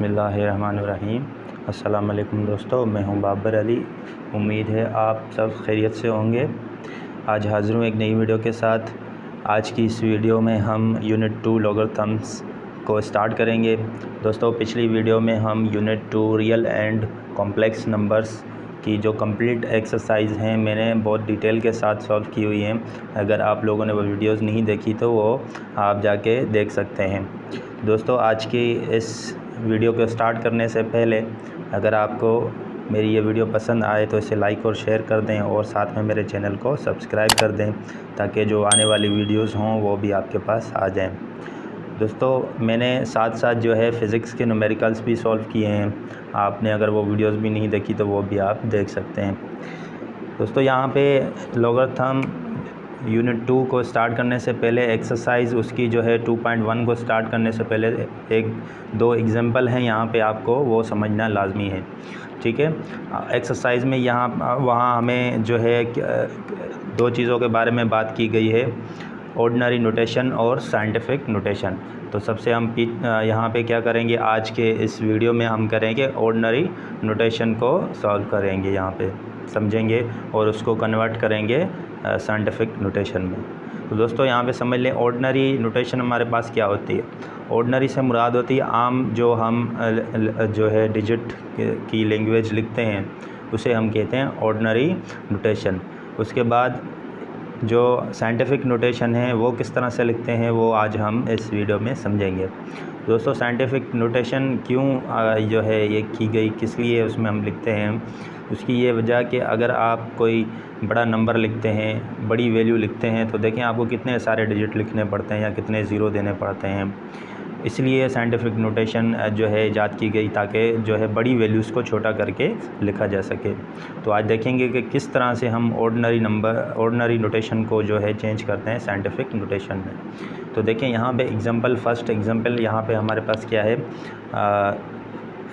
बिस्मिल्लाहिर्रहमानिर्रहीम। अस्सलाम वालेकुम दोस्तों, मैं हूं बाबर अली। उम्मीद है आप सब खैरियत से होंगे। आज हाज़िर हूं एक नई वीडियो के साथ। आज की इस वीडियो में हम यूनिट 2 लॉगरिथम्स को स्टार्ट करेंगे। दोस्तों, पिछली वीडियो में हम unit 2 real and complex numbers की जो कंप्लीट एक्सरसाइज हैं मैंने बहुत डिटेल के साथ सॉल्व की हुई हैं। अगर आप लोगों ने वो वीडियोज़ नहीं देखी तो वो आप जाके देख सकते हैं। दोस्तों, आज की इस वीडियो को स्टार्ट करने से पहले अगर आपको मेरी ये वीडियो पसंद आए तो इसे लाइक और शेयर कर दें और साथ में मेरे चैनल को सब्सक्राइब कर दें ताकि जो आने वाली वीडियोज़ हों वो भी आपके पास आ जाएं। दोस्तों, मैंने साथ साथ जो है फ़िज़िक्स के न्यूमेरिकल्स भी सॉल्व किए हैं। आपने अगर वो वीडियोज़ भी नहीं देखी तो वो भी आप देख सकते हैं। दोस्तों, यहाँ पे लॉगरिथम यूनिट 2 को स्टार्ट करने से पहले एक्सरसाइज उसकी जो है 2.1 को स्टार्ट करने से पहले एक दो एग्जांपल हैं, यहाँ पे आपको वो समझना लाजमी है। ठीक है, एक्सरसाइज में यहाँ वहाँ हमें जो है दो चीज़ों के बारे में बात की गई है, ऑर्डिनरी नोटेशन और साइंटिफिक नोटेशन। तो सबसे हम यहाँ पे क्या करेंगे, आज के इस वीडियो में हम करेंगे ऑर्डिनरी नोटेशन को सॉल्व करेंगे, यहाँ पे समझेंगे और उसको कन्वर्ट करेंगे साइंटिफिक नोटेशन में। तो दोस्तों, यहाँ पे समझ लें ऑर्डिनरी नोटेशन हमारे पास क्या होती है। ऑर्डिनरी से मुराद होती है आम जो हम जो है डिजिट की लैंग्वेज लिखते हैं उसे हम कहते हैं ऑर्डिनरी नोटेशन। उसके बाद जो साइंटिफिक नोटेशन है वो किस तरह से लिखते हैं वो आज हम इस वीडियो में समझेंगे। दोस्तों, साइंटिफिक नोटेशन क्यों जो है ये की गई, किस लिए उसमें हम लिखते हैं, उसकी ये वजह कि अगर आप कोई बड़ा नंबर लिखते हैं, बड़ी वैल्यू लिखते हैं तो देखें आपको कितने सारे डिजिट लिखने पड़ते हैं या कितने ज़ीरो देने पड़ते हैं। इसलिए साइंटिफिक नोटेशन जो है ईजाद की गई ताकि जो है बड़ी वैल्यूज़ को छोटा करके लिखा जा सके। तो आज देखेंगे कि किस तरह से हम ऑर्डिनरी नोटेशन को जो है चेंज करते हैं साइंटिफिक नोटेशन में। तो देखें यहाँ पे फर्स्ट एग्जांपल यहाँ पे हमारे पास क्या है,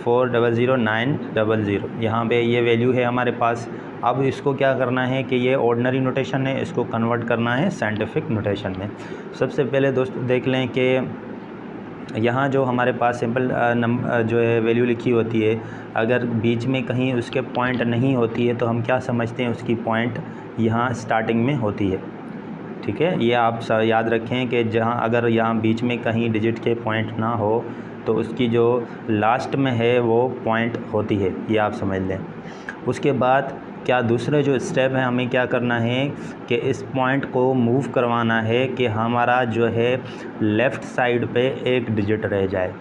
400900। यहाँ पे ये वैल्यू है हमारे पास। अब इसको क्या करना है कि ये ऑर्डिनरी नोटेशन है, इसको कन्वर्ट करना है साइंटिफिक नोटेशन में। सबसे पहले दोस्तों देख लें कि यहाँ जो हमारे पास सिंपल जो है वैल्यू लिखी होती है, अगर बीच में कहीं उसके पॉइंट नहीं होती है तो हम क्या समझते हैं, उसकी पॉइंट यहाँ स्टार्टिंग में होती है। ठीक है, ये आप याद रखें कि जहाँ अगर यहाँ बीच में कहीं डिजिट के पॉइंट ना हो तो उसकी जो लास्ट में है वो पॉइंट होती है, ये आप समझ लें। उसके बाद क्या दूसरे जो स्टेप है, हमें क्या करना है कि इस पॉइंट को मूव करवाना है कि हमारा जो है लेफ़्ट साइड पे एक डिजिट रह जाए।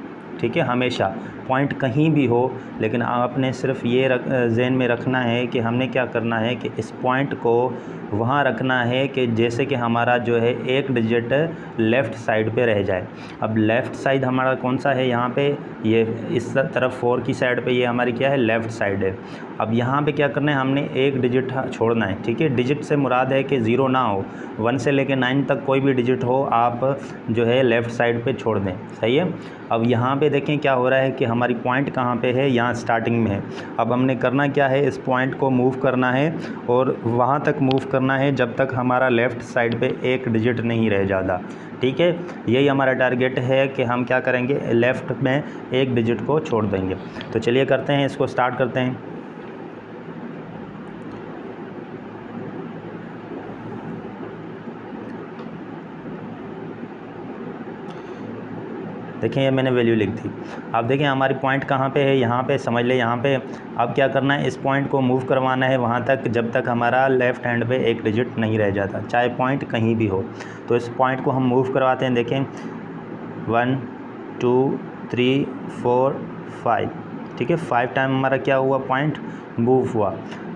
ठीक है, हमेशा पॉइंट कहीं भी हो लेकिन आपने सिर्फ ये ज़हन में रखना है कि हमने क्या करना है कि इस पॉइंट को वहाँ रखना है कि जैसे कि हमारा जो है एक डिजिट लेफ़्ट साइड पे रह जाए। अब लेफ़्ट साइड हमारा कौन सा है, यहाँ पे ये इस तरफ 4 की साइड पे ये हमारी क्या है, लेफ़्ट साइड है। अब यहाँ पे क्या करना है, हमने एक डिजिट छोड़ना है। ठीक है, डिजिट से मुराद है कि ज़ीरो ना हो, 1 से लेकर 9 तक कोई भी डिजिट हो आप जो है लेफ़्ट साइड पे छोड़ दें। सही है। अब यहाँ पे देखें क्या हो रहा है कि हमारी पॉइंट कहाँ पे है, यहाँ स्टार्टिंग में है। अब हमने करना क्या है, इस पॉइंट को मूव करना है और वहाँ तक मूव करना है जब तक हमारा लेफ़्ट साइड पे एक डिजिट नहीं रह जाता। ठीक है, यही हमारा टारगेट है कि हम क्या करेंगे, लेफ़्ट में एक डिजिट को छोड़ देंगे। तो चलिए करते हैं, इसको स्टार्ट करते हैं। देखें ये मैंने वैल्यू लिख दी। अब देखें हमारी पॉइंट कहाँ पे है, यहाँ पे समझ लें। यहाँ पे अब क्या करना है, इस पॉइंट को मूव करवाना है वहाँ तक जब तक हमारा लेफ़्ट हैंड पे एक डिजिट नहीं रह जाता, चाहे पॉइंट कहीं भी हो। तो इस पॉइंट को हम मूव करवाते हैं। देखें 1 2 3 4 5। ठीक है, 5 टाइम हमारा क्या हुआ, पॉइंट मूव हुआ।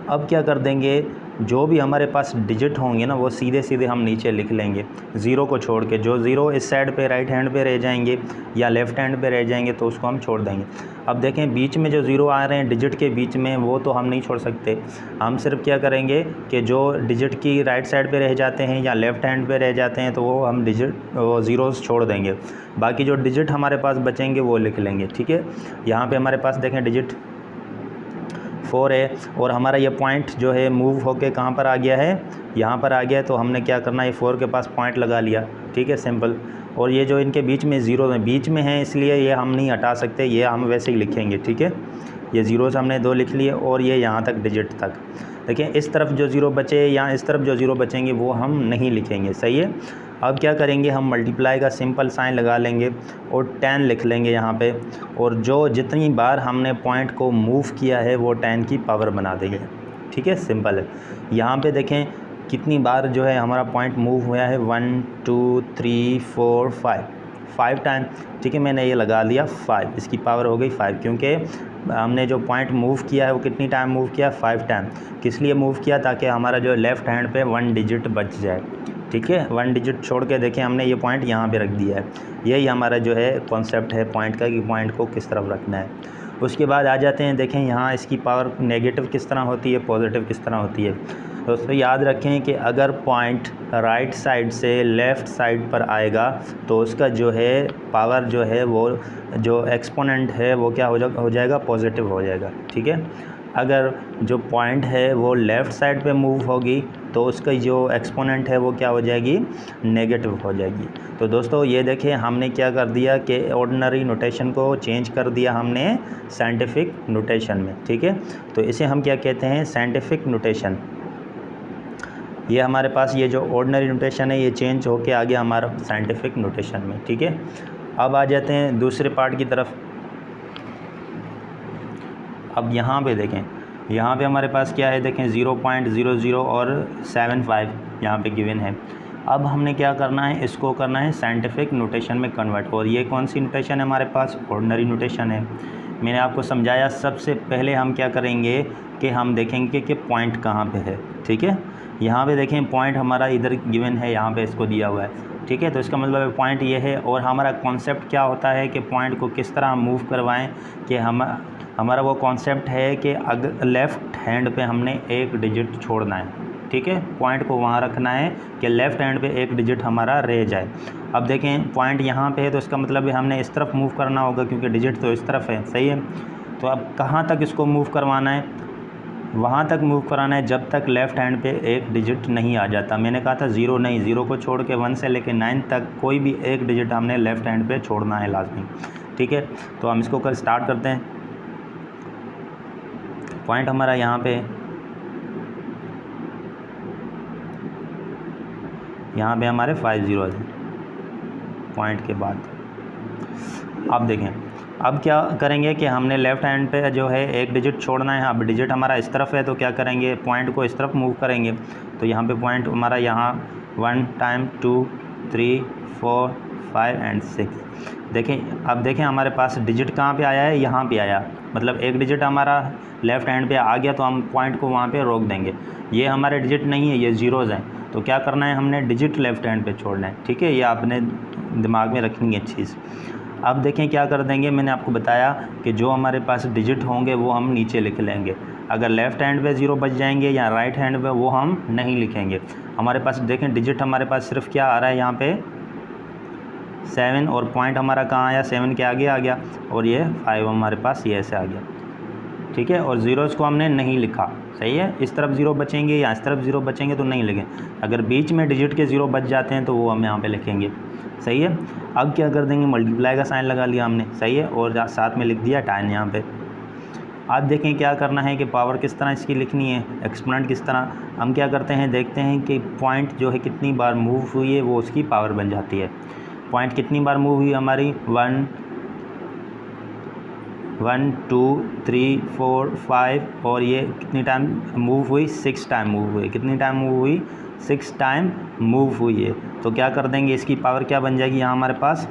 अब क्या कर देंगे, जो भी हमारे पास डिजिट होंगे ना वो सीधे सीधे हम नीचे लिख लेंगे, ज़ीरो को छोड़ के। जो ज़ीरो इस साइड पे राइट हैंड पे रह जाएंगे या लेफ़्ट हैंड पे रह जाएंगे तो उसको हम छोड़ देंगे। अब देखें बीच में जो ज़ीरो आ रहे हैं डिजिट के बीच में वो तो हम नहीं छोड़ सकते। हम सिर्फ क्या करेंगे कि जो डिजिट की राइट साइड पे रह जाते हैं या लेफ़्ट हैंड पे रह जाते हैं तो वो हम वो ज़ीरोज़ छोड़ देंगे, बाकी जो डिजिट हमारे पास बचेंगे वो लिख लेंगे। ठीक है, यहाँ पर हमारे पास देखें डिजिट 4 है और हमारा ये पॉइंट जो है मूव होके कहाँ पर आ गया है, यहाँ पर आ गया है। तो हमने क्या करना है, 4 के पास पॉइंट लगा लिया। ठीक है, सिंपल। और ये जो इनके बीच में ज़ीरो में बीच में है इसलिए ये हम नहीं हटा सकते, ये हम वैसे ही लिखेंगे, ठीक है। ये ज़ीरोज़ हमने 2 लिख लिए और ये यहाँ तक डिजिट तक। देखिए इस तरफ जो ज़ीरो बचे या इस तरफ जो ज़ीरो बचेंगे वो हम नहीं लिखेंगे, सही है। अब क्या करेंगे, हम मल्टीप्लाई का सिंपल साइन लगा लेंगे और 10 लिख लेंगे यहाँ पे, और जो जितनी बार हमने पॉइंट को मूव किया है वो 10 की पावर बना देंगे, ठीक है, सिंपल है। यहाँ पे देखें कितनी बार जो है हमारा पॉइंट मूव हुआ है, 1 2 3 4 5 टाइम, ठीक है। मैंने ये लगा दिया 5, इसकी पावर हो गई 5, क्योंकि हमने जो पॉइंट मूव किया है वो कितनी टाइम मूव किया, 5 टाइम। किस लिए मूव किया, ताकि हमारा जो लेफ़्ट हैंड पे 1 डिजिट बच जाए, ठीक है। 1 डिजिट छोड़ के देखें हमने ये पॉइंट यहाँ पे रख दिया है। यही हमारा जो है कॉन्सेप्ट है पॉइंट का, कि पॉइंट को किस तरफ रखना है। उसके बाद आ जाते हैं, देखें यहाँ इसकी पावर नेगेटिव किस तरह होती है, पॉजिटिव किस तरह होती है। दोस्तों याद रखें कि अगर पॉइंट राइट साइड से लेफ़्ट साइड पर आएगा तो उसका जो है पावर जो है वो जो एक्सपोनेंट है वो क्या हो जाएगा, पॉजिटिव हो जाएगा, ठीक है। अगर जो पॉइंट है वो लेफ़्ट साइड पे मूव होगी तो उसका जो एक्सपोनेंट है वो क्या हो जाएगी, नेगेटिव हो जाएगी। तो दोस्तों ये देखें हमने क्या कर दिया कि ऑर्डिनरी नोटेशन को चेंज कर दिया हमने साइंटिफिक नोटेशन में, ठीक है। तो इसे हम क्या कहते हैं, साइंटिफिक नोटेशन। ये हमारे पास ये जो ऑर्डिनरी नोटेशन है ये चेंज होके आ गया हमारा साइंटिफिक नोटेशन में, ठीक है। अब आ जाते हैं दूसरे पार्ट की तरफ। अब यहाँ पे देखें, यहाँ पे हमारे पास क्या है, देखें 0.00 और 75 यहाँ पे गिवन है। अब हमने क्या करना है, इसको करना है साइंटिफिक नोटेशन में कन्वर्ट। और ये कौन सी नोटेशन है हमारे पास, ऑर्डिनरी नोटेशन है। मैंने आपको समझाया, सबसे पहले हम क्या करेंगे कि हम देखेंगे कि पॉइंट कहाँ पे है, ठीक है। यहाँ पे देखें पॉइंट हमारा इधर गिवन है, यहाँ पे इसको दिया हुआ है, ठीक है। तो इसका मतलब पॉइंट ये है। और हमारा कॉन्सेप्ट क्या होता है कि पॉइंट को किस तरह मूव करवाएं, कि हमारा वो कॉन्सेप्ट है कि अगर लेफ़्ट हैंड पे हमने 1 डिजिट छोड़ना है, ठीक है। पॉइंट को वहाँ रखना है कि लेफ़्ट हैंड पे 1 डिजिट हमारा रह जाए। अब देखें पॉइंट यहाँ पे है तो इसका मतलब है हमने इस तरफ मूव करना होगा, क्योंकि डिजिट तो इस तरफ है, सही है। तो अब कहाँ तक इसको मूव करवाना है, वहाँ तक मूव कराना है जब तक लेफ़्ट हैंड पे 1 डिजिट नहीं आ जाता। मैंने कहा था 0 नहीं, 0 को छोड़ के 1 से लेके 9 तक कोई भी 1 डिजिट हमने लेफ़्ट हैंड पे छोड़ना है लाजमी, ठीक है। तो हम इसको कर स्टार्ट करते हैं। पॉइंट हमारा यहाँ पे हमारे 5 ज़ीरोज़ हैं पॉइंट के बाद। अब देखें अब क्या करेंगे कि हमने लेफ़्ट हैंड पे जो है 1 डिजिट छोड़ना है। अब डिजिट हमारा इस तरफ है तो क्या करेंगे, पॉइंट को इस तरफ मूव करेंगे। तो यहाँ पे पॉइंट हमारा यहाँ 1 टाइम 2 3 4 5 एंड 6। देखें अब देखें हमारे पास डिजिट कहाँ पे आया है, यहाँ पे आया, मतलब 1 डिजिट हमारा लेफ़्ट हैंड पे आ गया तो हम पॉइंट को वहाँ पे रोक देंगे। ये हमारे डिजिट नहीं है, ये ज़ीरोज़ हैं। तो क्या करना है, हमने डिजिट लेफ़्ट हैंड पे छोड़ना है, ठीक है। ये आपने दिमाग में रखनी है चीज़। अब देखें क्या कर देंगे, मैंने आपको बताया कि जो हमारे पास डिजिट होंगे वो हम नीचे लिख लेंगे। अगर लेफ़्ट हैंड पे 0 बच जाएंगे या राइट हैंड पे वो हम नहीं लिखेंगे। हमारे पास देखें डिजिट हमारे पास सिर्फ क्या आ रहा है यहाँ पे 7, और पॉइंट हमारा कहाँ आया, 7 के आगे आ गया, और ये 5 हमारे पास ये ऐसे आ गया, ठीक है। और ज़ीरोज़ को हमने नहीं लिखा, सही है। इस तरफ 0 बचेंगे या इस तरफ 0 बचेंगे तो नहीं लिखें। अगर बीच में डिजिट के 0 बच जाते हैं तो वो हम यहाँ पे लिखेंगे, सही है। अब क्या कर देंगे, मल्टीप्लाई का साइन लगा लिया हमने, सही है, और साथ में लिख दिया 10 यहाँ पे। अब देखें क्या करना है कि पावर किस तरह इसकी लिखनी है, एक्सपोनेंट किस तरह। हम क्या करते हैं, देखते हैं कि पॉइंट जो है कितनी बार मूव हुई है वो उसकी पावर बन जाती है। पॉइंट कितनी बार मूव हुई हमारी, 1 2 3 4 5, और ये कितनी टाइम मूव हुई, 6 टाइम मूव हुई। कितनी टाइम मूव हुई, 6 टाइम मूव हुई है। तो क्या कर देंगे, इसकी पावर क्या बन जाएगी, यहाँ हमारे पास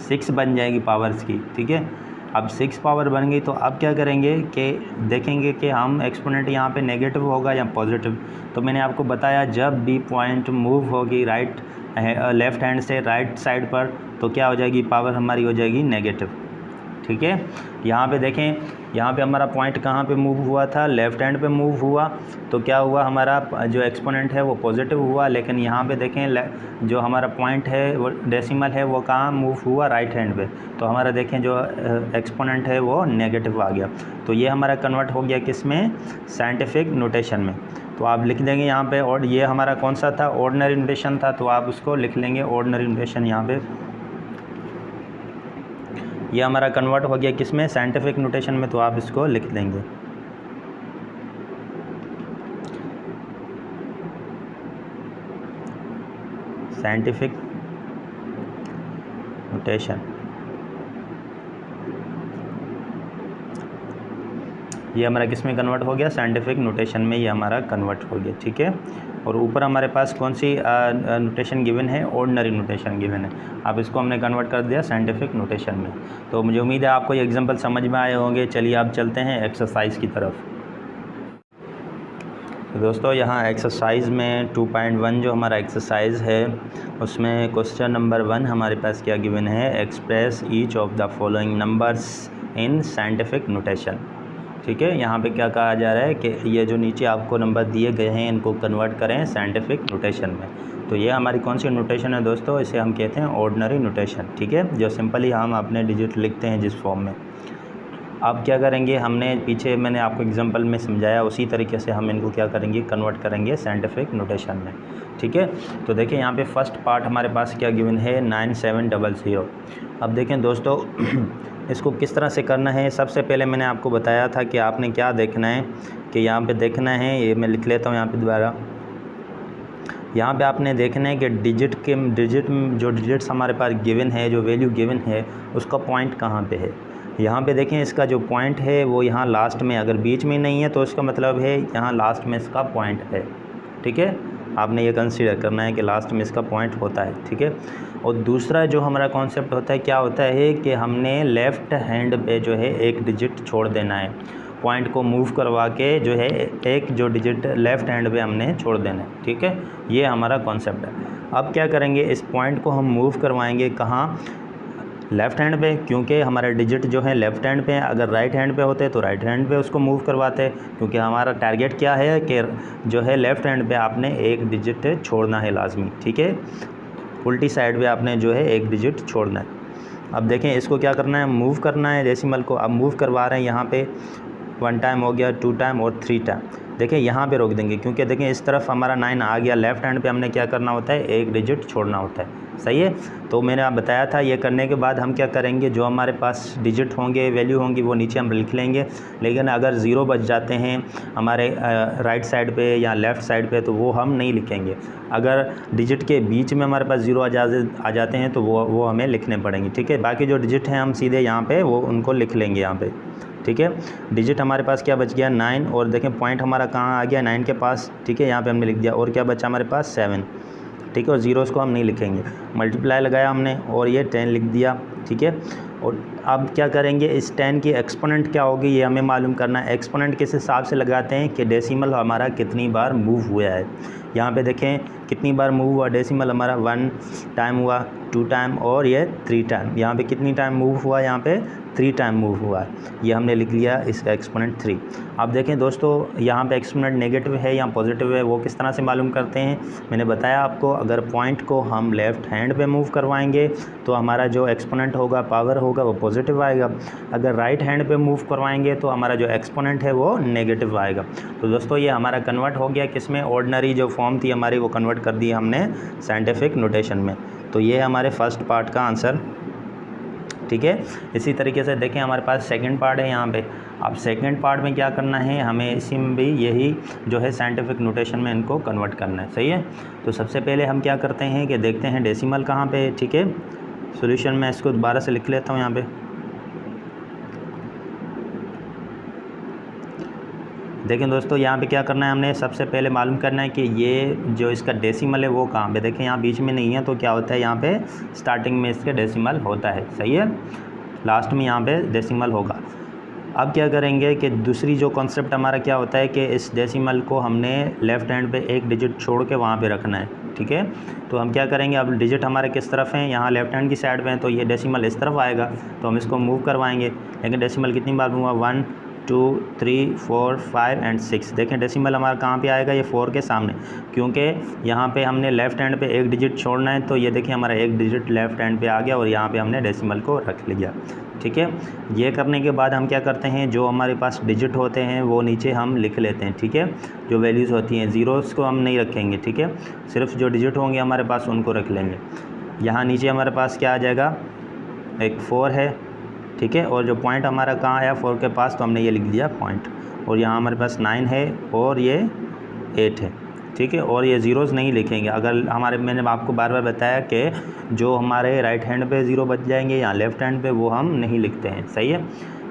6 बन जाएगी पावर इसकी, ठीक है। अब 6 पावर बन गई तो अब क्या करेंगे कि देखेंगे कि हम एक्सपोनेंट यहाँ पे नेगेटिव होगा या पॉजिटिव। तो मैंने आपको बताया जब भी पॉइंट मूव होगी लेफ़्ट हैंड से राइट साइड पर तो क्या हो जाएगी, पावर हमारी हो जाएगी नेगेटिव, ठीक है। यहाँ पे देखें यहाँ पे हमारा पॉइंट कहाँ पे मूव हुआ था, लेफ़्ट हैंड पे मूव हुआ, तो क्या हुआ, हमारा जो एक्सपोनेंट है वो पॉजिटिव हुआ। लेकिन यहाँ पे देखें जो हमारा पॉइंट है वो डेसिमल है वो कहाँ मूव हुआ, राइट हैंड पे, तो हमारा देखें जो एक्सपोनेंट है वो नेगेटिव आ गया। तो ये हमारा कन्वर्ट हो गया किस में, साइंटिफिक नोटेशन में। तो आप लिख देंगे यहाँ पे, और ये हमारा कौन सा था, ऑर्डिनरी नोटेशन था, तो आप उसको लिख लेंगे ऑर्डिनरी नोटेशन यहाँ पे। ये हमारा कन्वर्ट हो गया किस में, साइंटिफिक नोटेशन में, तो आप इसको लिख देंगे। साइंटिफिक नोटेशन, ये हमारा किस में कन्वर्ट हो गया, साइंटिफिक नोटेशन में ये हमारा कन्वर्ट हो गया, ठीक है। और ऊपर हमारे पास कौन सी नोटेशन गिवन है, ऑर्डिनरी नोटेशन गिवन है, अब इसको हमने कन्वर्ट कर दिया साइंटिफिक नोटेशन में। तो मुझे उम्मीद है आपको ये एग्जांपल समझ में आए होंगे। चलिए आप चलते हैं एक्सरसाइज की तरफ। तो दोस्तों यहाँ एक्सरसाइज में 2.1 जो हमारा एक्सरसाइज है उसमें क्वेश्चन नंबर 1 हमारे पास क्या गिवन है, express each of the following numbers in scientific notation. ठीक है, यहाँ पे क्या कहा जा रहा है कि ये जो नीचे आपको नंबर दिए गए हैं इनको कन्वर्ट करें साइंटिफिक नोटेशन में। तो ये हमारी कौन सी नोटेशन है दोस्तों, इसे हम कहते हैं ऑर्डिनरी नोटेशन। ठीक है, जो सिंपली हम अपने डिजिट लिखते हैं जिस फॉर्म में। अब क्या करेंगे, हमने पीछे मैंने आपको एग्जांपल में समझाया उसी तरीके से हम इनको क्या करेंगे, कन्वर्ट करेंगे साइंटिफिक नोटेशन में। ठीक है, तो देखिए यहाँ पे फर्स्ट पार्ट हमारे पास क्या गिवन है, 9700। अब देखें दोस्तों इसको किस तरह से करना है। सबसे पहले मैंने आपको बताया था कि आपने क्या देखना है, कि यहाँ पे देखना है, ये मैं लिख लेता हूँ यहाँ पे दोबारा। यहाँ पे आपने देखना है कि डिजिट जो डिजिट्स हमारे पास गिवन है, जो वैल्यू गिवन है उसका पॉइंट कहाँ पे है। यहाँ पे देखें इसका जो पॉइंट है वो यहाँ लास्ट में, अगर बीच में नहीं है तो इसका मतलब है यहाँ लास्ट में इसका पॉइंट है। ठीक है, आपने ये कंसीडर करना है कि लास्ट में इसका पॉइंट होता है। ठीक है, और दूसरा जो हमारा कॉन्सेप्ट होता है, क्या होता है कि हमने लेफ़्ट हैंड पे जो है एक डिजिट छोड़ देना है, पॉइंट को मूव करवा के जो है एक जो डिजिट लेफ़्ट हैंड पे हमने छोड़ देना है। ठीक है, ये हमारा कॉन्सेप्ट है। अब क्या करेंगे, इस पॉइंट को हम मूव करवाएंगे कहाँ, लेफ़्ट हैंड पे, क्योंकि हमारा डिजिट जो है लेफ़्ट हैंड पे है। अगर राइट हैंड पे होते तो राइट हैंड पे उसको मूव करवाते, क्योंकि हमारा टारगेट क्या है कि जो है लेफ़्ट हैंड पे आपने एक डिजिट छोड़ना है लाजमी। ठीक है, उल्टी साइड पे आपने जो है एक डिजिट छोड़ना है। अब देखें इसको क्या करना है, मूव करना है डेसिमल को। अब मूव करवा रहे हैं यहाँ पे 1 टाइम हो गया, 2 टाइम और 3 टाइम। देखें यहाँ पे रोक देंगे, क्योंकि देखें इस तरफ हमारा 9 आ गया, लेफ़्ट हैंड पे हमने क्या करना होता है, एक डिजिट छोड़ना होता है। सही है, तो मैंने आप बताया था। ये करने के बाद हम क्या करेंगे, जो हमारे पास डिजिट होंगे, वैल्यू होंगी, वो नीचे हम लिख लेंगे। लेकिन अगर ज़ीरो बच जाते हैं हमारे राइट साइड पे या लेफ़्ट साइड पे तो वो हम नहीं लिखेंगे। अगर डिजिट के बीच में हमारे पास ज़ीरो आ जाते हैं तो वो हमें लिखने पड़ेंगे। ठीक है, बाकी जो डिजिट हैं हम सीधे यहाँ पर वो उनको लिख लेंगे यहाँ पर। ठीक है, डिजिट हमारे पास क्या बच गया, 9, और देखें पॉइंट हमारा कहाँ आ गया, 9 के पास। ठीक है, यहाँ पे हमने लिख दिया, और क्या बचा हमारे पास, 7। ठीक है, और ज़ीरोस को हम नहीं लिखेंगे, मल्टीप्लाई लगाया हमने और ये 10 लिख दिया। ठीक है, और अब क्या करेंगे, इस 10 की एक्सपोनेंट क्या होगी ये हमें मालूम करना है। एक्सपोनेंट किस हिसाब से लगाते हैं कि डेसिमल हमारा कितनी बार मूव हुआ है। यहाँ पे देखें कितनी बार मूव हुआ डेसिमल हमारा, 1 टाइम हुआ, 2 टाइम और ये 3 टाइम। यहाँ पे कितनी टाइम मूव हुआ, यहाँ पे 3 टाइम मूव हुआ है। ये हमने लिख लिया इसका एक्सपोनेंट 3। अब देखें दोस्तों यहाँ पे एक्सपोनेंट नेगेटिव है या पॉजिटिव है, वो किस तरह से मालूम करते हैं। मैंने बताया आपको, अगर पॉइंट को हम लेफ़्ट हैंड पे मूव करवाएंगे तो हमारा जो एक्सपोनेंट होगा, पावर होगा, वो पॉजिटिव आएगा। अगर राइट हैंड पे मूव करवाएंगे तो हमारा जो एक्सपोनेंट है वो नेगेटिव आएगा। तो दोस्तों ये हमारा कन्वर्ट हो गया किसमें, ऑर्डिनरी जो फॉर्म थी हमारी वो कन्वर्ट कर दी हमने साइंटिफिक नोटेशन में। तो ये हमारे फर्स्ट पार्ट का आंसर। ठीक है, इसी तरीके से देखें हमारे पास सेकंड पार्ट है यहाँ पे। अब सेकंड पार्ट में क्या करना है, हमें इसी में भी यही जो है साइंटिफिक नोटेशन में इनको कन्वर्ट करना है। सही है, तो सबसे पहले हम क्या करते हैं कि देखते हैं डेसिमल कहाँ पे है। ठीक है, सॉल्यूशन में इसको दोबारा से लिख लेता हूँ यहाँ पे। देखें दोस्तों यहाँ पे क्या करना है, हमने सबसे पहले मालूम करना है कि ये जो इसका डेसिमल है वो कहाँ पे। देखें यहाँ बीच में नहीं है तो क्या होता है, यहाँ पे स्टार्टिंग में इसके डेसिमल होता है। सही है, लास्ट में यहाँ पे डेसिमल होगा। अब क्या करेंगे कि दूसरी जो कॉन्सेप्ट हमारा क्या होता है कि इस डेसिमल को हमने लेफ़्ट हैंड पे एक डिजिट छोड़ के वहाँ पे रखना है। ठीक है, तो हम क्या करेंगे, अब डिजिट हमारे किस तरफ हैं, यहाँ लेफ़्ट हैंड की साइड पे हैं, तो ये डेसिमल इस तरफ आएगा, तो हम इसको मूव करवाएंगे। लेकिन डेसिमल कितनी बार मूव हुआ, 1, 2 3 4 5 एंड 6। देखें डेसिमल हमारा कहाँ पे आएगा, ये 4 के सामने, क्योंकि यहाँ पे हमने लेफ़्ट हैंड पे एक डिजिट छोड़ना है, तो ये देखिए हमारा एक डिजिट लेफ़्ट हैंड पे आ गया और यहाँ पे हमने डेसिमल को रख लिया। ठीक है, ये करने के बाद हम क्या करते हैं, जो हमारे पास डिजिट होते हैं वो नीचे हम लिख लेते हैं। ठीक है, जो वैल्यूज़ होती हैं, ज़ीरोज़ को हम नहीं रखेंगे। ठीक है, सिर्फ जो डिजिट होंगे हमारे पास उनको रख लेंगे। यहाँ नीचे हमारे पास क्या आ जाएगा, एक 4 है। ठीक है, और जो पॉइंट हमारा कहाँ आया 4 के पास, तो हमने ये लिख दिया पॉइंट। और यहाँ हमारे पास 9 है और ये 8 है। ठीक है, और ये ज़ीरोज़ नहीं लिखेंगे। अगर मैंने आपको बार बार बताया कि जो हमारे राइट हैंड पे ज़ीरो बच जाएंगे या लेफ़्ट हैंड पे, वो हम नहीं लिखते हैं। सही है,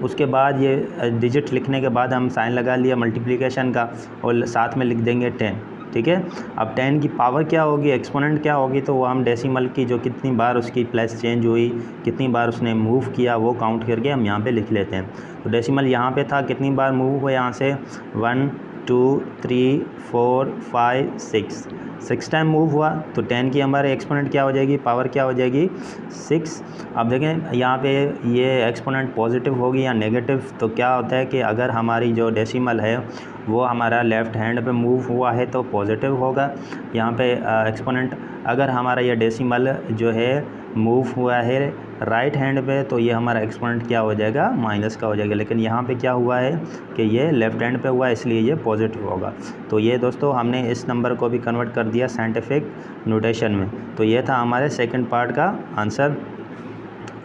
उसके बाद ये डिजिट लिखने के बाद हम साइन लगा लिया मल्टीप्लिकेशन का और साथ में लिख देंगे 10। ठीक है, अब 10 की पावर क्या होगी, एक्सपोनेंट क्या होगी, तो वो हम डेसिमल की जो कितनी बार उसकी प्लेस चेंज हुई, कितनी बार उसने मूव किया, वो काउंट करके हम यहाँ पे लिख लेते हैं। तो डेसिमल यहाँ पे था, कितनी बार मूव हुआ यहाँ से, 1 2 3 4 5 6 टाइम मूव हुआ। तो 10 की हमारे एक्सपोनेंट क्या हो जाएगी, पावर क्या हो जाएगी, 6। अब देखें यहाँ पे ये एक्सपोनेंट पॉजिटिव होगी या नेगेटिव, तो क्या होता है कि अगर हमारी जो डेसिमल है वो हमारा लेफ़्ट हैंड पे मूव हुआ है तो पॉजिटिव होगा यहाँ पे एक्सपोनेंट। अगर हमारा ये डेसिमल जो है मूव हुआ है राइट हैंड पे, तो ये हमारा एक्सपोनेंट क्या हो जाएगा, माइनस का हो जाएगा। लेकिन यहाँ पे क्या हुआ है कि ये लेफ़्ट हैंड पे हुआ, इसलिए ये पॉजिटिव होगा। तो ये दोस्तों हमने इस नंबर को भी कन्वर्ट कर दिया साइंटिफिक नोटेशन में। तो ये था हमारे सेकंड पार्ट का आंसर।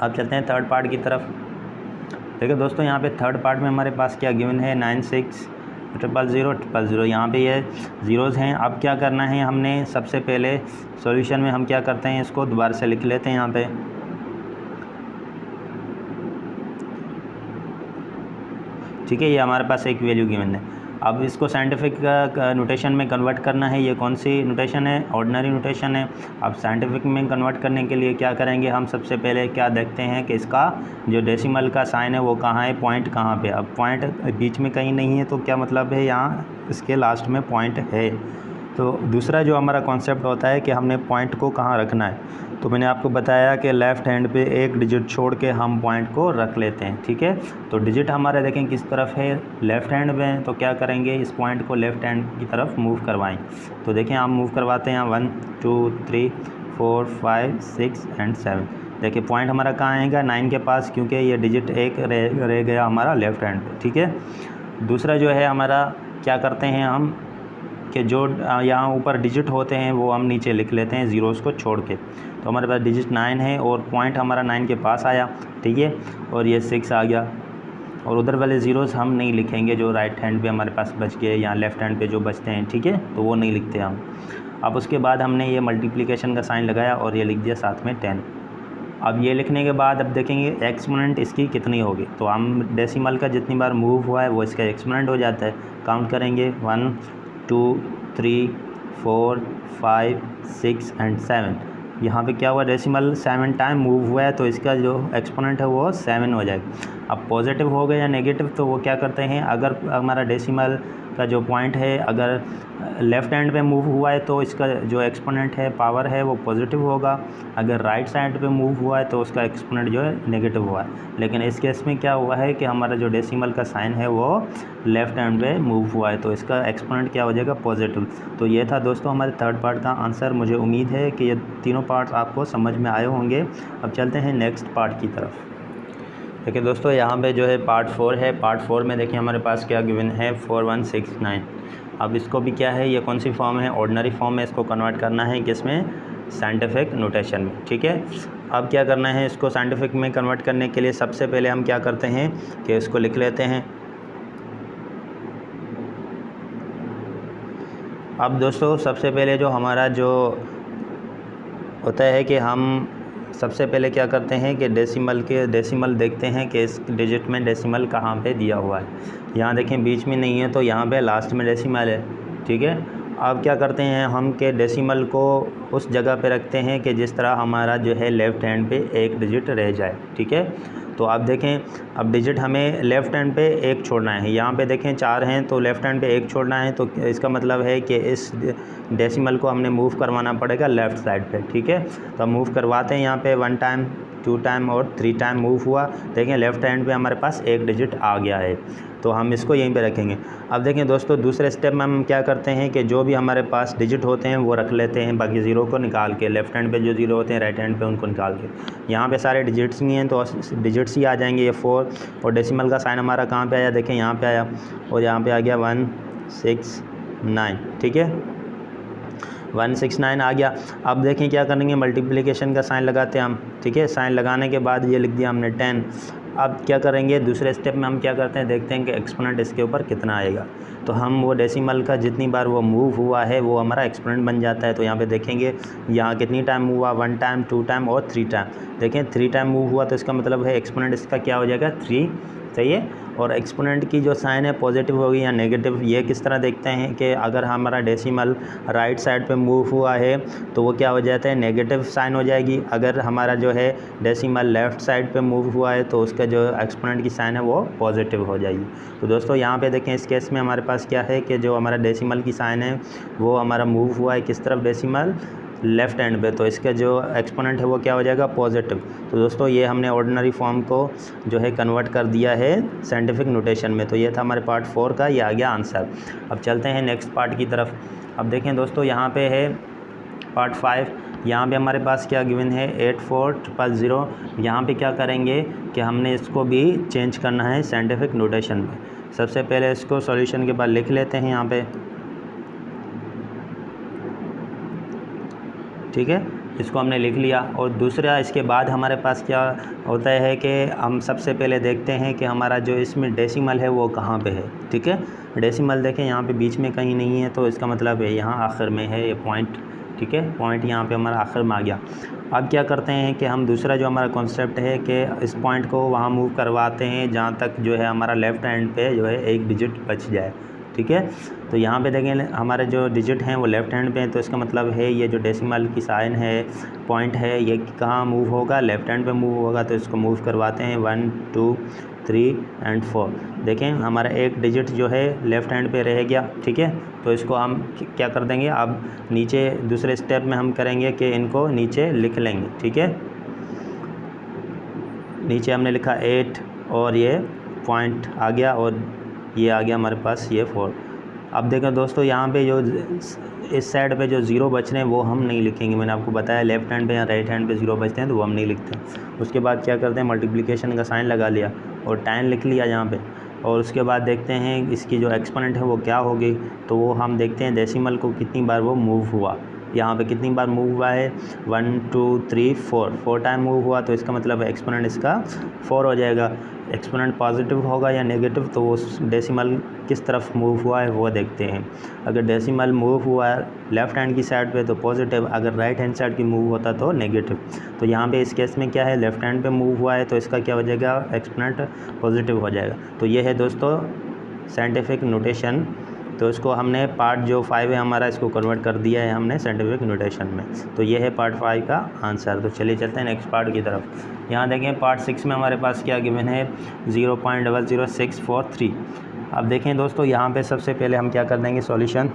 अब चलते हैं थर्ड पार्ट की तरफ। देखिए दोस्तों, यहाँ पे थर्ड पार्ट में हमारे पास क्या गिवन है, 96 000 000। यहाँ पे ये ज़ीरोज़ हैं। अब क्या करना है, हमने सबसे पहले सॉल्यूशन में हम क्या करते हैं, इसको दोबारा से लिख लेते हैं यहाँ पे। ठीक है, ये हमारे पास एक वैल्यू गिवन है। अब इसको साइंटिफिक नोटेशन में कन्वर्ट करना है। ये कौन सी नोटेशन है, ऑर्डिनरी नोटेशन है। अब साइंटिफिक में कन्वर्ट करने के लिए क्या करेंगे, हम सबसे पहले क्या देखते हैं कि इसका जो डेसिमल का साइन है वो कहाँ है, पॉइंट कहाँ पे। अब पॉइंट बीच में कहीं नहीं है, तो क्या मतलब है, यहाँ इसके लास्ट में पॉइंट है। तो दूसरा जो हमारा कॉन्सेप्ट होता है कि हमने पॉइंट को कहाँ रखना है। तो मैंने आपको बताया कि लेफ़्ट हैंड पे एक डिजिट छोड़ के हम पॉइंट को रख लेते हैं। ठीक है, तो डिजिट हमारे देखें किस तरफ है, लेफ़्ट हैंड में, तो क्या करेंगे, इस पॉइंट को लेफ़्ट हैंड की तरफ मूव करवाएं। तो देखें हम मूव करवाते हैं 1 2 3 4 5 6 एंड 7। देखिए पॉइंट हमारा कहाँ आएगा, 9 के पास, क्योंकि ये डिजिट एक रह गया हमारा लेफ़्ट हैंड पे। ठीक है, दूसरा जो है हमारा क्या करते हैं हम कि जो यहाँ ऊपर डिजिट होते हैं वो हम नीचे लिख लेते हैं ज़ीरोज़ को छोड़ के। तो हमारे पास डिजिट 9 है और पॉइंट हमारा 9 के पास आया। ठीक है, और ये 6 आ गया, और उधर वाले ज़ीरोज़ हम नहीं लिखेंगे जो राइट हैंड पे हमारे पास बच गए या लेफ़्ट हैंड पे जो बचते हैं। ठीक है, तो वो नहीं लिखते हम। अब उसके बाद हमने ये मल्टीप्लिकेशन का साइन लगाया और ये लिख दिया साथ में 10। अब ये लिखने के बाद अब देखेंगे एक्सपोनेंट इसकी कितनी होगी। तो हम डेसिमल का जितनी बार मूव हुआ है वो इसका एक्सपोनेंट हो जाता है। काउंट करेंगे 1 2 3 4 5 6 एंड 7। यहाँ पे क्या हुआ, डेसिमल 7 टाइम मूव हुआ है, तो इसका जो एक्सपोनेंट है वो 7 हो जाएगा। अब पॉजिटिव हो गया या नेगेटिव, तो वो क्या करते हैं, अगर हमारा डेसिमल का जो पॉइंट है अगर लेफ़्ट हैंड पे मूव हुआ है तो इसका जो एक्सपोनेंट है, पावर है, वो पॉजिटिव होगा। अगर राइट साइड पे मूव हुआ है तो उसका एक्सपोनेंट जो है नेगेटिव हुआ है। लेकिन इस केस में क्या हुआ है कि हमारा जो डेसिमल का साइन है वो लेफ़्ट हैंड पे मूव हुआ है, तो इसका एक्सपोनेंट क्या हो जाएगा, पॉजिटिव। तो ये था दोस्तों हमारे थर्ड पार्ट का आंसर। मुझे उम्मीद है कि ये तीनों पार्ट्स आपको समझ में आए होंगे। अब चलते हैं नेक्स्ट पार्ट की तरफ। देखिए दोस्तों, यहाँ पे जो है पार्ट 4 है। पार्ट 4 में देखिए हमारे पास क्या गिवन है, 4169। अब इसको भी क्या है, ये कौन सी फॉर्म है, ऑर्डिनरी फॉर्म में इसको कन्वर्ट करना है किसमें, साइंटिफिक नोटेशन में। ठीक है, अब क्या करना है, इसको साइंटिफिक में कन्वर्ट करने के लिए सबसे पहले हम क्या करते हैं कि इसको लिख लेते हैं। अब दोस्तों सबसे पहले जो हमारा जो होता है कि हम सबसे पहले क्या करते हैं कि डेसिमल देखते हैं कि इस डिजिट में डेसिमल कहाँ पे दिया हुआ है। यहाँ देखें बीच में नहीं है, तो यहाँ पे लास्ट में डेसिमल है। ठीक है, अब क्या करते हैं हम कि डेसिमल को उस जगह पे रखते हैं कि जिस तरह हमारा जो है लेफ़्ट हैंड पे एक डिजिट रह जाए। ठीक है, तो आप देखें अब डिजिट हमें लेफ़्ट हैंड पे एक छोड़ना है। यहाँ पे देखें 4 हैं, तो लेफ़्ट हैंड पे एक छोड़ना है, तो इसका मतलब है कि इस डेसिमल को हमने मूव करवाना पड़ेगा लेफ़्ट साइड पे। ठीक है, तो हम मूव करवाते हैं यहाँ पे 1 टाइम, 2 टाइम और 3 टाइम मूव हुआ। देखें लेफ़्ट हैंड पे हमारे पास एक डिजिट आ गया है, तो हम इसको यहीं पे रखेंगे। अब देखें दोस्तों दूसरे स्टेप में हम क्या करते हैं कि जो भी हमारे पास डिजिट होते हैं वो रख लेते हैं, बाकी ज़ीरो को निकाल के, लेफ़्ट हैंड पे जो ज़ीरो होते हैं राइट हैंड पे उनको निकाल के। यहाँ पे सारे डिजिट्स नहीं हैं तो डिजिट्स ही आ जाएंगे, ये 4 और डेसिमल का साइन हमारा कहाँ पे आया, देखें यहाँ पे आया और यहाँ पे आ गया 169। ठीक है, 169 आ गया। अब देखें क्या करेंगे, मल्टीप्लिकेशन का साइन लगाते हैं हम। ठीक है, साइन लगाने के बाद ये लिख दिया हमने 10। अब क्या करेंगे, दूसरे स्टेप में हम क्या करते हैं, देखते हैं कि एक्सपोनेंट इसके ऊपर कितना आएगा। तो हम वो डेसिमल का जितनी बार वो मूव हुआ है वो हमारा एक्सपोनेंट बन जाता है। तो यहाँ पे देखेंगे यहाँ कितनी टाइम मूव हुआ, 1 टाइम, 2 टाइम और 3 टाइम। देखें 3 टाइम मूव हुआ तो इसका मतलब है एक्सपोनेंट इसका क्या हो जाएगा, 3। सही है। और एक्सपोनेंट की जो साइन है पॉजिटिव होगी या नेगेटिव, ये किस तरह देखते हैं कि अगर हमारा डेसिमल राइट साइड पे मूव हुआ है तो वो क्या हो जाता है, नेगेटिव साइन हो जाएगी। अगर हमारा जो है डेसिमल लेफ़्ट साइड पे मूव हुआ है तो उसका जो एक्सपोनेंट की साइन है वो पॉजिटिव हो जाएगी। तो दोस्तों यहाँ पे देखें इस केस में हमारे पास क्या है कि जो हमारा डेसिमल की साइन है वो हमारा मूव हुआ है किस तरफ, डेसिमल लेफ़्ट हैंड पे, तो इसका जो एक्सपोनेंट है वो क्या हो जाएगा, पॉजिटिव। तो दोस्तों ये हमने ऑर्डिनरी फॉर्म को जो है कन्वर्ट कर दिया है साइंटिफिक नोटेशन में। तो ये था हमारे पार्ट 4 का, ये आ गया आंसर। अब चलते हैं नेक्स्ट पार्ट की तरफ। अब देखें दोस्तों यहाँ पे है पार्ट 5। यहाँ पे हमारे पास क्या गिवन है, 84000। यहाँ पे क्या करेंगे कि हमने इसको भी चेंज करना है साइंटिफिक नोटेशन में। सबसे पहले इसको सॉल्यूशन के बाद लिख लेते हैं यहाँ पे। ठीक है, इसको हमने लिख लिया। और दूसरा इसके बाद हमारे पास क्या होता है कि हम सबसे पहले देखते हैं कि हमारा जो इसमें डेसिमल है वो कहाँ पे है। ठीक है, डेसिमल देखें यहाँ पे बीच में कहीं नहीं है, तो इसका मतलब है यहाँ आखिर में है ये पॉइंट। ठीक है, पॉइंट यहाँ पे हमारा आखिर में आ गया। अब क्या करते हैं कि हम दूसरा जो हमारा कॉन्सेप्ट है कि इस पॉइंट को वहाँ मूव करवाते हैं जहाँ तक जो है हमारा लेफ़्ट हैंड पे जो है एक डिजिट बच जाए। ठीक है, तो यहाँ पे देखें हमारे जो डिजिट हैं वो लेफ़्ट हैंड पे हैं, तो इसका मतलब है ये जो डेसिमल की साइन है, पॉइंट है, ये कहाँ मूव होगा, लेफ़्ट हैंड पे मूव होगा। तो इसको मूव करवाते हैं 1 2 3 एंड 4। देखें हमारा एक डिजिट जो है लेफ़्ट हैंड पे रह गया। ठीक है, तो इसको हम क्या कर देंगे, अब नीचे दूसरे स्टेप में हम करेंगे कि इनको नीचे लिख लेंगे। ठीक है, नीचे हमने लिखा 8 और ये पॉइंट आ गया और ये आ गया हमारे पास ये 4। अब देखें दोस्तों यहाँ पे जो इस साइड पे जो ज़ीरो बच रहे हैं वो हम नहीं लिखेंगे। मैंने आपको बताया लेफ़्ट हैंड पे या राइट हैंड पे ज़ीरो बचते हैं तो वो हम नहीं लिखते। उसके बाद क्या करते हैं, मल्टीप्लिकेशन का साइन लगा लिया और 10 लिख लिया यहाँ पे। और उसके बाद देखते हैं इसकी जो एक्सपोनेंट है वो क्या होगी। तो वो हम देखते हैं डेसिमल को कितनी बार वो मूव हुआ, यहाँ पे कितनी बार मूव हुआ है, 1 2 3 4 टाइम मूव हुआ। तो इसका मतलब एक्सपोनेंट इसका 4 हो जाएगा। एक्सपोनेंट पॉजिटिव होगा या नेगेटिव, तो उस डेसिमल किस तरफ मूव हुआ है वो देखते हैं। अगर डेसिमल मूव हुआ है लेफ़्ट हैंड की साइड पे तो पॉजिटिव, अगर राइट हैंड साइड की मूव होता तो नेगेटिव। तो यहाँ पे इस केस में क्या है, लेफ़्ट हैंड पे मूव हुआ है तो इसका क्या हो जाएगा, एक्सपोनेंट पॉजिटिव हो जाएगा। तो ये है दोस्तों साइंटिफिक नोटेशन। तो इसको हमने पार्ट जो 5 है हमारा, इसको कन्वर्ट कर दिया है हमने साइंटिफिक नोटेशन में। तो ये है पार्ट 5 का आंसर। तो चलिए चलते हैं नेक्स्ट पार्ट की तरफ। यहाँ देखें पार्ट 6 में हमारे पास क्या गिवन है, 0.00643। अब देखें दोस्तों यहाँ पे सबसे पहले हम क्या कर देंगे, सॉल्यूशन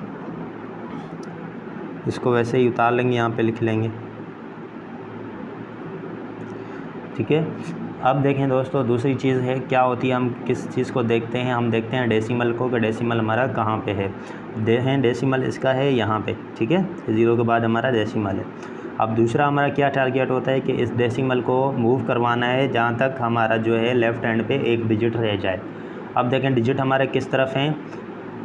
इसको वैसे ही उतार लेंगे, यहाँ पे लिख लेंगे। ठीक है, अब देखें दोस्तों दूसरी चीज़ है क्या होती है, हम किस चीज़ को देखते हैं, हम देखते हैं डेसिमल को कि डेसिमल हमारा कहाँ पे है। देखें डेसिमल इसका है यहाँ पे। ठीक है, 0 के बाद हमारा डेसिमल है। अब दूसरा हमारा क्या टारगेट होता है कि इस डेसिमल को मूव करवाना है जहाँ तक हमारा जो है लेफ़्ट हैंड पे एक डिजिट रह जाए। अब देखें डिजिट हमारे किस तरफ हैं,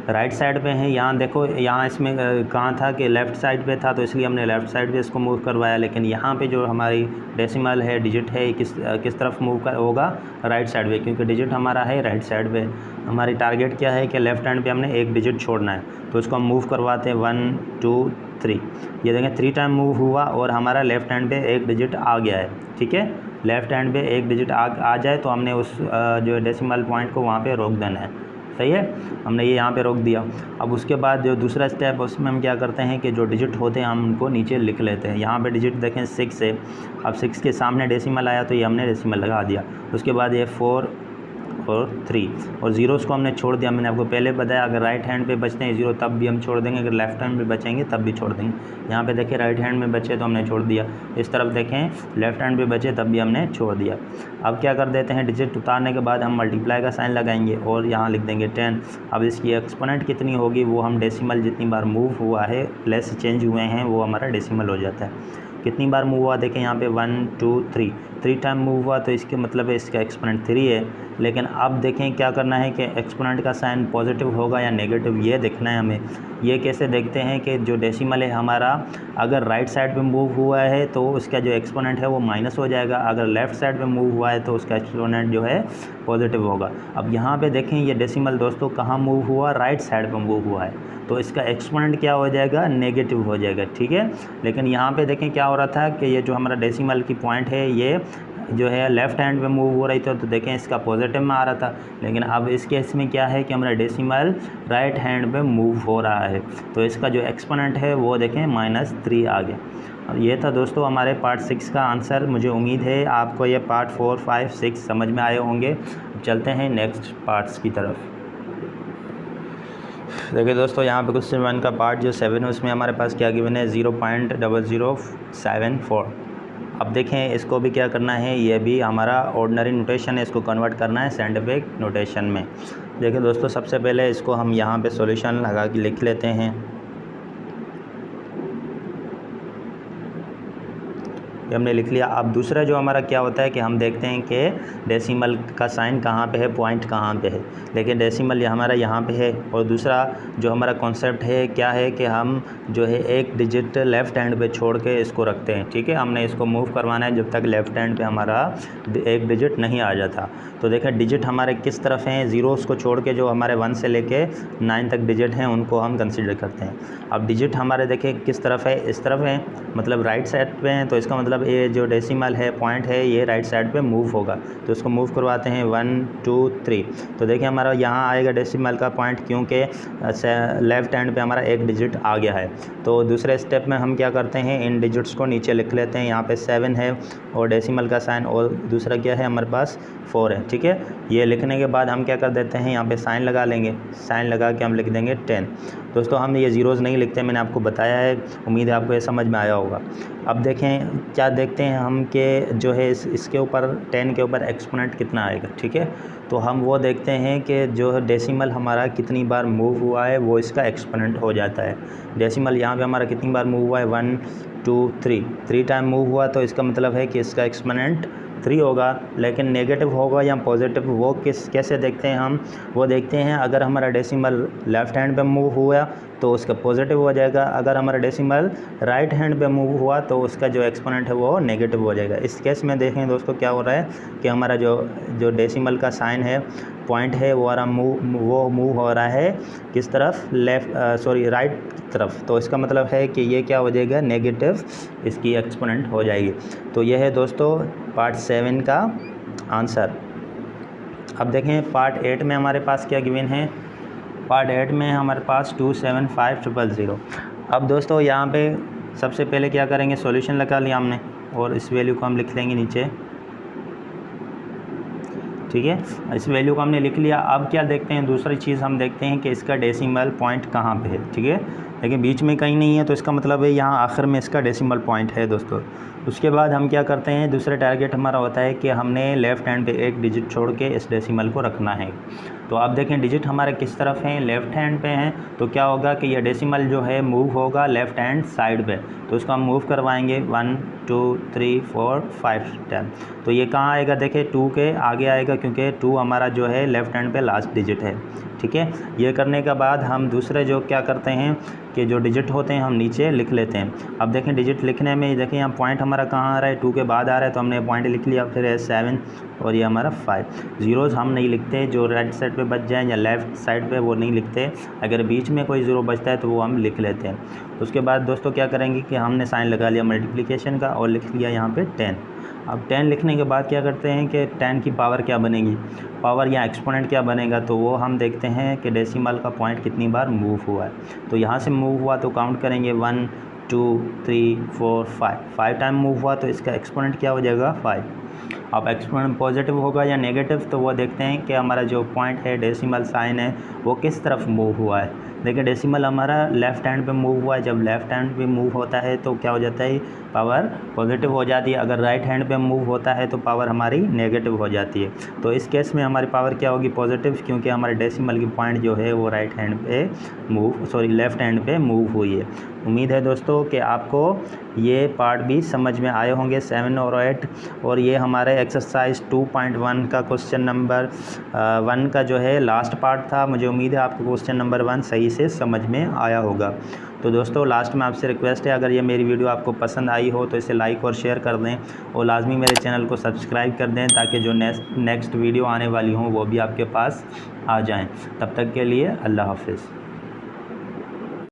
राइट साइड पे हैं। यहाँ देखो, यहाँ इसमें कहाँ था कि लेफ़्ट साइड पे था तो इसलिए हमने लेफ़्ट साइड पे इसको मूव करवाया। लेकिन यहाँ पे जो हमारी डेसिमल है, डिजिट है, किस तरफ मूव होगा, राइट साइड पे, क्योंकि डिजिट हमारा है राइट साइड पे। हमारी टारगेट क्या है कि लेफ़्ट हैंड पे हमने एक डिजिट छोड़ना है। तो इसको हम मूव करवाते हैं 1 2 3। ये देखें 3 टाइम मूव हुआ और हमारा लेफ़्ट हैंड पे एक डिजिट आ गया है। ठीक है, लेफ़्ट हैंड पे एक डिजिट आ जाए तो हमने उस जो डेसिमल पॉइंट को वहाँ पर रोक देना है। सही है, हमने ये यहाँ पे रोक दिया। अब उसके बाद जो दूसरा स्टेप उसमें हम क्या करते हैं कि जो डिजिट होते हैं हम उनको नीचे लिख लेते हैं। यहाँ पे डिजिट देखें 6 है। अब 6 के सामने डेसिमल आया तो ये हमने डेसिमल लगा दिया। उसके बाद ये 4 और 3 और ज़ीरोज़ को हमने छोड़ दिया। मैंने आपको पहले बताया अगर राइट हैंड पे बचते हैं ज़ीरो तब भी हम छोड़ देंगे, अगर लेफ्ट हैंड पे बचेंगे तब भी छोड़ देंगे। यहाँ पे देखिए राइट हैंड में बचे तो हमने छोड़ दिया, इस तरफ देखें लेफ्ट हैंड पे बचे तब भी हमने छोड़ दिया। अब क्या कर देते हैं, डिजिट उतारने के बाद हम मल्टीप्लाई का साइन लगाएंगे और यहाँ लिख देंगे 10। अब इसकी एक्सपोनेंट कितनी होगी वो हम डेसिमल जितनी बार मूव हुआ है लेस चेंज हुए हैं वो हमारा डेसिमल हो जाता है। कितनी बार मूव हुआ देखें यहाँ पे 1 2 3 टाइम मूव हुआ तो इसके मतलब है इसका एक्सपोनेंट 3 है। लेकिन अब देखें क्या करना है कि एक्सपोनेंट का साइन पॉजिटिव होगा या नेगेटिव ये देखना है हमें। ये कैसे देखते हैं कि जो डेसिमल है हमारा अगर राइट साइड पे मूव हुआ है तो उसका जो एक्सपोनेंट है वो माइनस हो जाएगा, अगर लेफ़्ट साइड पे मूव हुआ है तो उसका एक्सपोनेंट जो है पॉजिटिव होगा। अब यहाँ पे देखें ये डेसिमल दोस्तों कहाँ मूव हुआ, राइट साइड पे मूव हुआ है तो इसका एक्सपोनेंट क्या हो जाएगा, नेगेटिव हो जाएगा, ठीक है। लेकिन यहाँ पे देखें क्या हो रहा था कि ये जो हमारा डेसिमल की पॉइंट है ये जो है लेफ़्ट हैंड पे मूव हो रही थी तो देखें इसका पॉजिटिव में आ रहा था। लेकिन अब इस केस में क्या है कि हमारा डेसिमल राइट हैंड पे मूव हो रहा है तो इसका जो एक्सपोनेंट है वो देखें -3 आ गया। और ये था दोस्तों हमारे पार्ट 6 का आंसर। मुझे उम्मीद है आपको ये पार्ट 4 5 6 समझ में आए होंगे। चलते हैं नेक्स्ट पार्ट्स की तरफ। देखिए दोस्तों यहाँ पे क्वेश्चन 1 का पार्ट जो 7 है उसमें हमारे पास क्या गिवन है 0.0074। अब देखें इसको भी क्या करना है, ये भी हमारा ऑर्डिनरी नोटेशन है, इसको कन्वर्ट करना है साइंटिफिक नोटेशन में। देखिए दोस्तों सबसे पहले इसको हम यहाँ पे सॉल्यूशन लगा के लिख लेते हैं। ये हमने लिख लिया। अब दूसरा जो हमारा क्या होता है कि हम देखते हैं कि डेसिमल का साइन कहाँ पे है, पॉइंट कहाँ पे है। लेकिन डेसिमल हमारा यहाँ पे है और दूसरा जो हमारा कॉन्सेप्ट है क्या है कि हम जो है एक डिजिट लेफ़्ट हैंड पे छोड़ के इसको रखते हैं, ठीक है। हमने इसको मूव करवाना है जब तक लेफ़्ट हैंड पे हमारा एक डिजिट नहीं आ जाता। तो देखें डिजिट हमारे किस तरफ हैं, ज़ीरोज़ को छोड़ के जो हमारे 1 से लेके 9 तक डिजिट हैं उनको हम कंसिडर करते हैं। अब डिजिट हमारे देखें किस तरफ है, इस तरफ है, मतलब राइट साइड पे हैं तो इसका मतलब ये जो डेसिमल है पॉइंट है ये राइट साइड पे मूव होगा। तो इसको मूव करवाते हैं 1 2 3। तो देखिए हमारा यहाँ आएगा डेसिमल का पॉइंट क्योंकि लेफ़्ट हैंड पे हमारा एक डिजिट आ गया है। तो दूसरे स्टेप में हम क्या करते हैं, इन डिजिट्स को नीचे लिख लेते हैं। यहाँ पे 7 है और डेसिमल का साइन और दूसरा क्या है हमारे पास 4 है, ठीक है। ये लिखने के बाद हम क्या कर देते हैं, यहाँ पे साइन लगा लेंगे, साइन लगा के हम लिख देंगे 10। दोस्तों हम ये ज़ीरोज़ नहीं लिखते, मैंने आपको बताया है, उम्मीद है आपको ये समझ में आया होगा। अब देखें क्या देखते हैं हम कि जो है इसके ऊपर 10 के ऊपर एक्सपोनेंट कितना आएगा, ठीक है। तो हम वो देखते हैं कि जो डेसिमल हमारा कितनी बार मूव हुआ है वो इसका एक्सपोनेंट हो जाता है। डेसिमल यहाँ पे हमारा कितनी बार मूव हुआ है 1 2 3 टाइम मूव हुआ तो इसका मतलब है कि इसका एक्सपोनेंट 3 होगा। लेकिन नेगेटिव होगा या पॉजिटिव वो कैसे देखते हैं हम, वो देखते हैं अगर हमारा डेसिमल लेफ़्ट हैंड पे मूव हुआ तो उसका पॉजिटिव हो जाएगा, अगर हमारा डेसिमल राइट हैंड पे मूव हुआ तो उसका जो एक्सपोनेंट है वो नेगेटिव हो जाएगा। इस केस में देखें दोस्तों क्या हो रहा है कि हमारा जो डेसिमल का साइन है पॉइंट है वो मूव हो रहा है किस तरफ, राइट तरफ। तो इसका मतलब है कि ये क्या हो जाएगा, नेगेटिव इसकी एक्सपोनेंट हो जाएगी। तो ये है दोस्तों पार्ट 7 का आंसर। अब देखें पार्ट 8 में हमारे पास क्या गिवन है। पार्ट 8 में हमारे पास 275,000। अब दोस्तों यहाँ पे सबसे पहले क्या करेंगे, सॉल्यूशन लगा लिया हमने और इस वैल्यू को हम लिख लेंगे नीचे, ठीक है। इस वैल्यू को हमने लिख लिया। अब क्या देखते हैं, दूसरी चीज़ हम देखते हैं कि इसका डेसिमल पॉइंट कहाँ पे है, ठीक है। लेकिन बीच में कहीं नहीं है तो इसका मतलब है यहाँ आखिर में इसका डेसिमल पॉइंट है दोस्तों। उसके बाद हम क्या करते हैं, दूसरा टारगेट हमारा होता है कि हमने लेफ़्ट हैंड पे एक डिजिट छोड़ के इस डेसिमल को रखना है। तो अब देखें डिजिट हमारे किस तरफ हैं, लेफ़्ट हैंड पे हैं। तो क्या होगा कि यह डेसिमल जो है मूव होगा लेफ़्ट हैंड साइड पे, तो उसको हम मूव करवाएंगे 1 2 3 4 5 10। तो ये कहाँ आएगा, देखें 2 के आगे आएगा क्योंकि 2 हमारा जो है लेफ़्ट हैंड पे लास्ट डिजिट है, ठीक है। ये करने के बाद हम दूसरे जो क्या करते हैं कि जो डिजिट होते हैं हम नीचे लिख लेते हैं। अब देखें डिजिट लिखने में देखें यहाँ पॉइंट हमारा कहाँ आ रहा है, 2 के बाद आ रहा है तो हमने पॉइंट लिख लिया। फिर है 7 और ये हमारा 5। ज़ीरोज़ हम नहीं लिखते, जो राइट साइड पे बच जाए या लेफ़्ट साइड पे वो नहीं लिखते। अगर बीच में कोई ज़ीरो बचता है तो वो हम लिख लेते हैं। उसके बाद दोस्तों क्या करेंगे कि हमने साइन लगा लिया मल्टीप्लिकेशन का और लिख लिया यहाँ पे 10। अब 10 लिखने के बाद क्या करते हैं कि 10 की पावर क्या बनेगी, पावर या एक्सपोनेंट क्या बनेगा, तो वो हम देखते हैं कि डेसिमल का पॉइंट कितनी बार मूव हुआ है। तो यहाँ से मूव हुआ तो काउंट करेंगे 1 2 3 4 5 टाइम मूव हुआ तो इसका एक्सपोनेंट क्या हो जाएगा 5। अब एक्सपोनेंट पॉजिटिव होगा या नेगेटिव, तो वो देखते हैं कि हमारा जो पॉइंट है, डेसिमल साइन है, वो किस तरफ मूव हुआ है। देखिए डेसिमल हमारा लेफ़्ट हैंड पे मूव हुआ है। जब लेफ़्ट हैंड पे मूव होता है तो क्या हो जाता है, पावर पॉजिटिव हो जाती है। अगर राइट हैंड पे मूव होता है तो पावर हमारी नेगेटिव हो जाती है। तो इस केस में हमारी पावर क्या होगी, पॉजिटिव, क्योंकि हमारे डेसिमल की पॉइंट जो है वो लेफ़्ट हैंड पे मूव हुई है। उम्मीद है दोस्तों कि आपको ये पार्ट भी समझ में आए होंगे, 7 और 8। और ये हमारे एक्सरसाइज 2.1 का क्वेश्चन नंबर 1 का जो है लास्ट पार्ट था। मुझे उम्मीद है आपको क्वेश्चन नंबर 1 सही से समझ में आया होगा। तो दोस्तों लास्ट में आपसे रिक्वेस्ट है, अगर ये मेरी वीडियो आपको पसंद आई हो तो इसे लाइक और शेयर कर दें, और लाजमी मेरे चैनल को सब्सक्राइब कर दें, ताकि जो नेक्स्ट वीडियो आने वाली हों वो भी आपके पास आ जाएं। तब तक के लिए अल्लाह हाफ़िज़।